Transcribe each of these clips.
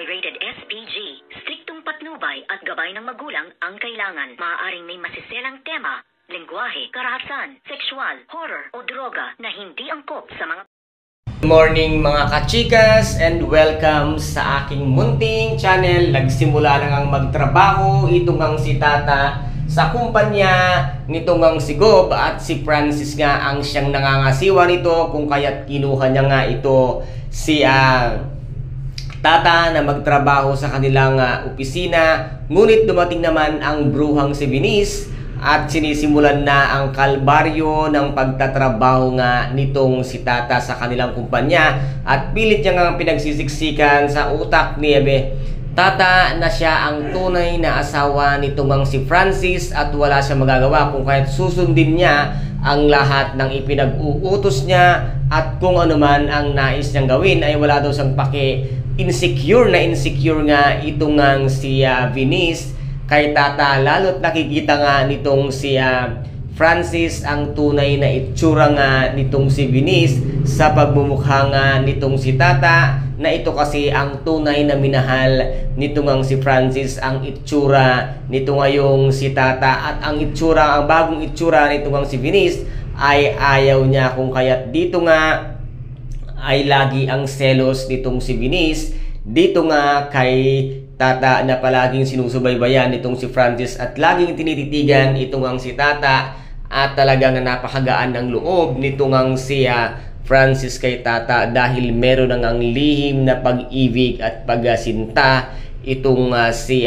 ay rated SPG. Striktong patnubay at gabay ng magulang ang kailangan. Maaaring may masiselang tema, lengguwahe, karahasan, sexual, horror o droga na hindi angkop sa mga... Good morning mga kachikas and welcome sa aking munting channel. Nagsimula lang ang magtrabaho itong ang si Tata sa kumpanya nitong ang si Gob at si Francis nga ang siyang nangangasiwa nito kung kaya't kinuha niya nga ito si Tata na magtrabaho sa kanilang opisina. Ngunit dumating naman ang bruhang si Venice at sinisimulan na ang kalbaryo ng pagtatrabaho nga nitong si Tata sa kanilang kumpanya at pilit niya nga pinagsisiksikan sa utak ni Tata na siya ang tunay na asawa nitong ang si Francis at wala siya magagawa kung kahit susundin niya ang lahat ng ipinag-uutos niya at kung ano man ang nais niyang gawin ay wala daw siyang pake. Insecure nga itong ang si Venice kay Tata, lalo't nakikita nga nitong si Francis ang tunay na itsura nga nitong si Venice sa pagmumukha nga nitong si Tata na ito kasi ang tunay na minahal nitong ang si Francis ang itsura nito ngayong si Tata at ang bagong itsura nitong ang si Venice ay ayaw niya kung kaya't dito nga ay lagi ang selos nitong si Venice dito nga kay Tata na palaging sinusubaybayan nitong si Francis at laging tinititigan itong ang si Tata at talagang napakagaan ng loob nitong ang si Francis kay Tata dahil meron nang lihim na pag-ibig at pagsinta itong si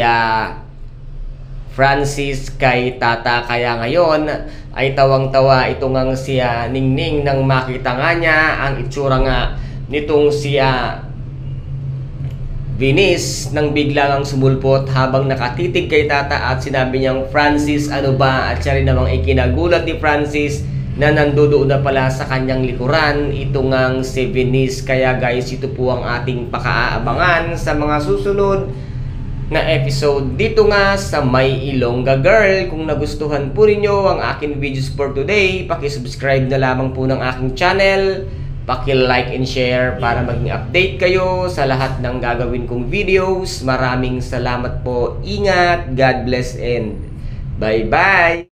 Francis kay Tata. Kaya ngayon ay tawang-tawa itong ang si Ningning nang makita nga niya ang itsura nga nitong si Venice nang biglang ang sumulpot habang nakatitig kay Tata at sinabi niyang, "Francis, ano ba?" At siya rin namang ikinagulat ni Francis na nandoon na pala sa kanyang likuran itong ang si Venice. Kaya guys, ito po ang ating pakaabangan sa mga susunod na episode dito nga sa May Ilongga Girl. Kung nagustuhan po ninyo ang aking videos for today, paki-subscribe na lamang po ng aking channel, paki-like and share para maging update kayo sa lahat ng gagawin kong videos. Maraming salamat po. Ingat, God bless and bye-bye!